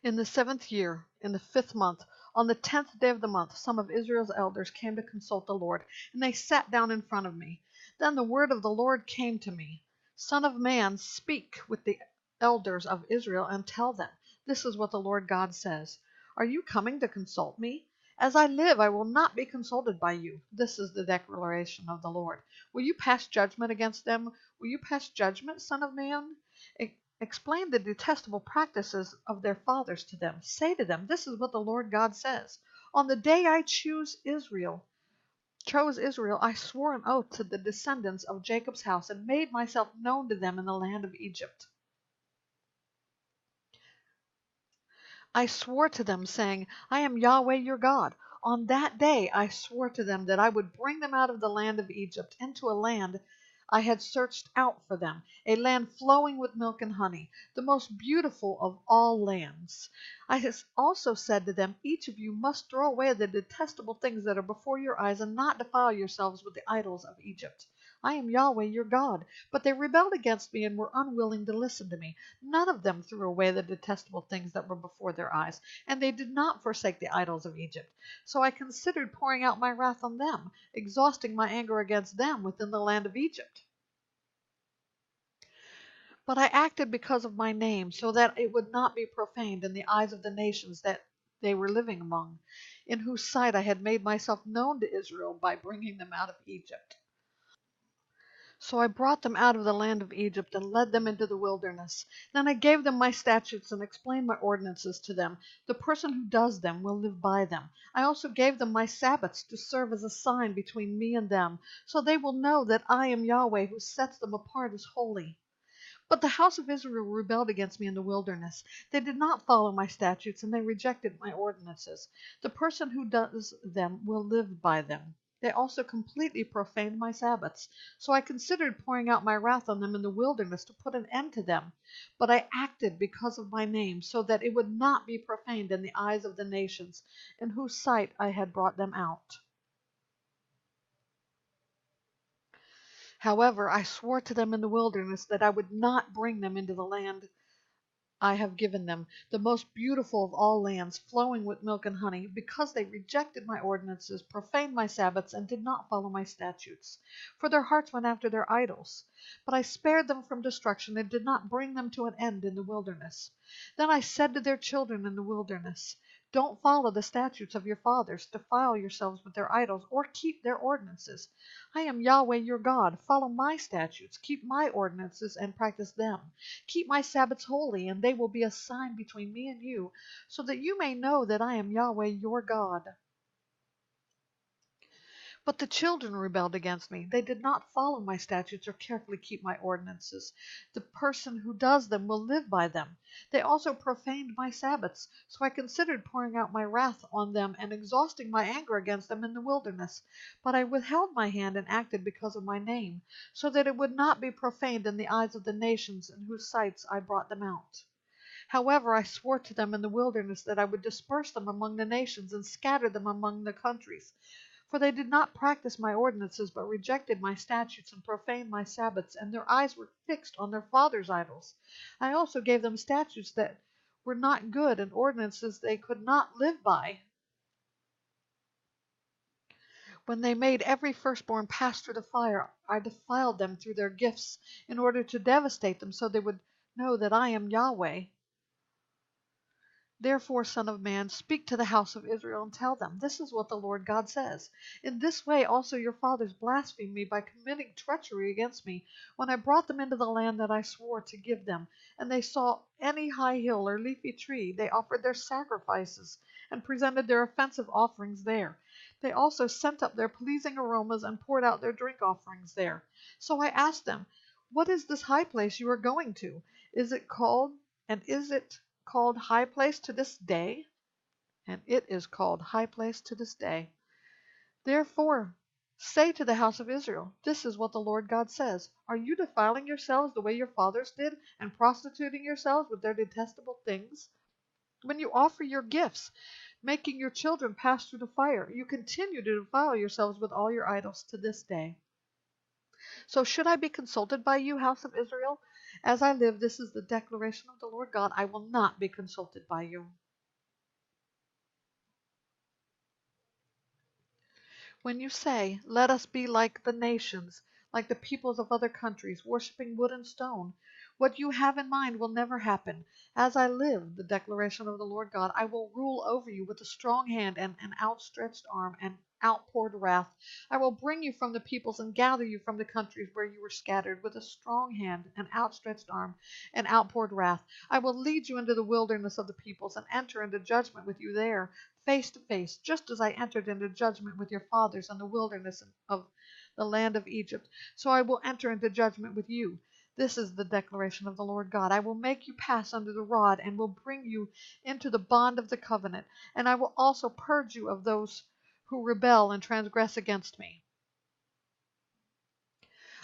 In the 7th year, in the 5th month, on the 10th day of the month, some of Israel's elders came to consult the Lord, and they sat down in front of me. Then the word of the Lord came to me. Son of man, speak with the elders of Israel and tell them, this is what the Lord God says. Are you coming to consult me? As I live, I will not be consulted by you. This is the declaration of the Lord. Will you pass judgment against them? Will you pass judgment, son of man? Explain the detestable practices of their fathers to them. Say to them, this is what the Lord God says. On the day I chose Israel, I swore an oath to the descendants of Jacob's house and made myself known to them in the land of Egypt. I swore to them, saying, I am Yahweh your God. On that day I swore to them that I would bring them out of the land of Egypt into a land I had searched out for them, a land flowing with milk and honey, the most beautiful of all lands. I also said to them, each of you must throw away the detestable things that are before your eyes and not defile yourselves with the idols of Egypt. I am Yahweh your God. But they rebelled against me and were unwilling to listen to me. None of them threw away the detestable things that were before their eyes, and they did not forsake the idols of Egypt. So I considered pouring out my wrath on them, exhausting my anger against them within the land of Egypt. But I acted because of my name, so that it would not be profaned in the eyes of the nations that they were living among, in whose sight I had made myself known to Israel by bringing them out of Egypt. So I brought them out of the land of Egypt and led them into the wilderness. Then I gave them my statutes and explained my ordinances to them. The person who does them will live by them. I also gave them my Sabbaths to serve as a sign between me and them, so they will know that I am Yahweh who sets them apart as holy. But the house of Israel rebelled against me in the wilderness. They did not follow my statutes, and they rejected my ordinances. The person who does them will live by them. They also completely profaned my Sabbaths. So I considered pouring out my wrath on them in the wilderness to put an end to them. But I acted because of my name, so that it would not be profaned in the eyes of the nations, in whose sight I had brought them out. However, I swore to them in the wilderness that I would not bring them into the land I have given them, the most beautiful of all lands, flowing with milk and honey, because they rejected my ordinances, profaned my Sabbaths, and did not follow my statutes. For their hearts went after their idols. But I spared them from destruction and did not bring them to an end in the wilderness. Then I said to their children in the wilderness, don't follow the statutes of your fathers, defile yourselves with their idols, or keep their ordinances. I am Yahweh your God. Follow my statutes, keep my ordinances, and practice them. Keep my Sabbaths holy, and they will be a sign between me and you, so that you may know that I am Yahweh your God. But the children rebelled against me. They did not follow my statutes or carefully keep my ordinances. The person who does them will live by them. They also profaned my Sabbaths, so I considered pouring out my wrath on them and exhausting my anger against them in the wilderness. But I withheld my hand and acted because of my name, so that it would not be profaned in the eyes of the nations in whose sights I brought them out. However, I swore to them in the wilderness that I would disperse them among the nations and scatter them among the countries. For they did not practice my ordinances, but rejected my statutes and profaned my Sabbaths, and their eyes were fixed on their fathers' idols. I also gave them statutes that were not good and ordinances they could not live by. When they made every firstborn pass through the fire, I defiled them through their gifts in order to devastate them, so they would know that I am Yahweh. Therefore, Son of man, speak to the house of Israel and tell them, this is what the Lord God says. In this way also your fathers blasphemed me by committing treachery against me when I brought them into the land that I swore to give them. And they saw any high hill or leafy tree, they offered their sacrifices and presented their offensive offerings there. They also sent up their pleasing aromas and poured out their drink offerings there. So I asked them, what is this high place you are going to? Is it called high place to this day? And it is called high place to this day. Therefore, say to the house of Israel, this is what the Lord God says. Are you defiling yourselves the way your fathers did and prostituting yourselves with their detestable things? When you offer your gifts, making your children pass through the fire, you continue to defile yourselves with all your idols to this day. So should I be consulted by you, house of Israel? As I live, this is the declaration of the Lord God. I will not be consulted by you. When you say, let us be like the nations, like the peoples of other countries, worshiping wood and stone, what you have in mind will never happen. As I live, the declaration of the Lord God, I will rule over you with a strong hand and an outstretched arm and outpoured wrath. I will bring you from the peoples and gather you from the countries where you were scattered with a strong hand, an outstretched arm, and outpoured wrath. I will lead you into the wilderness of the peoples and enter into judgment with you there, face to face, just as I entered into judgment with your fathers in the wilderness of the land of Egypt. So I will enter into judgment with you. This is the declaration of the Lord God. I will make you pass under the rod and will bring you into the bond of the covenant, and I will also purge you of those who rebel and transgress against me.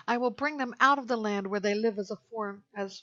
I will bring them out of the land where they live as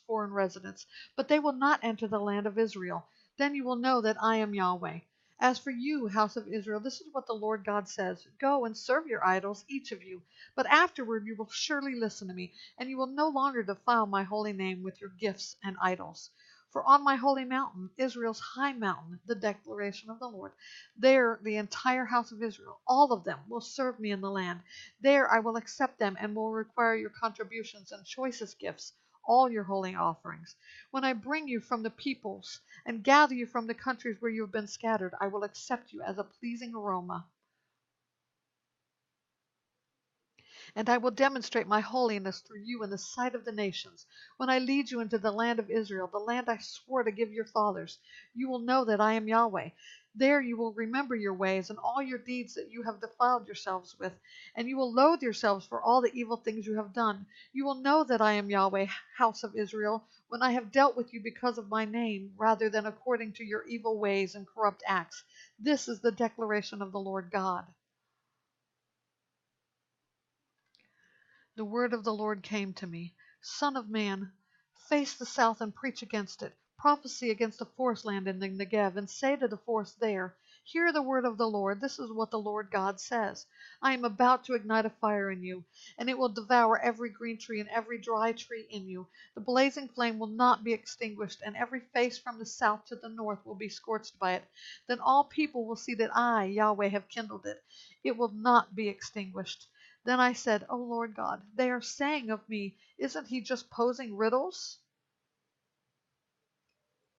foreign residents, but they will not enter the land of Israel. Then you will know that I am Yahweh. As for you, house of Israel, this is what the Lord God says. Go and serve your idols, each of you. But afterward you will surely listen to me, and you will no longer defile my holy name with your gifts and idols. For on my holy mountain, Israel's high mountain, the declaration of the Lord, there the entire house of Israel, all of them, will serve me in the land. There I will accept them and will require your contributions and choicest gifts, all your holy offerings. When I bring you from the peoples and gather you from the countries where you have been scattered, I will accept you as a pleasing aroma. And I will demonstrate my holiness through you in the sight of the nations. When I lead you into the land of Israel, the land I swore to give your fathers, you will know that I am Yahweh. There you will remember your ways and all your deeds that you have defiled yourselves with, and you will loathe yourselves for all the evil things you have done. You will know that I am Yahweh, house of Israel, when I have dealt with you because of my name, rather than according to your evil ways and corrupt acts. This is the declaration of the Lord God. The word of the Lord came to me. Son of man, face the south and preach against it. Prophesy against the forest land in the Negev, and say to the forest there, hear the word of the Lord. This is what the Lord God says. I am about to ignite a fire in you, and it will devour every green tree and every dry tree in you. The blazing flame will not be extinguished, and every face from the south to the north will be scorched by it. Then all people will see that I, Yahweh, have kindled it. It will not be extinguished. Then I said, O Lord God, they are saying of me, isn't he just posing riddles?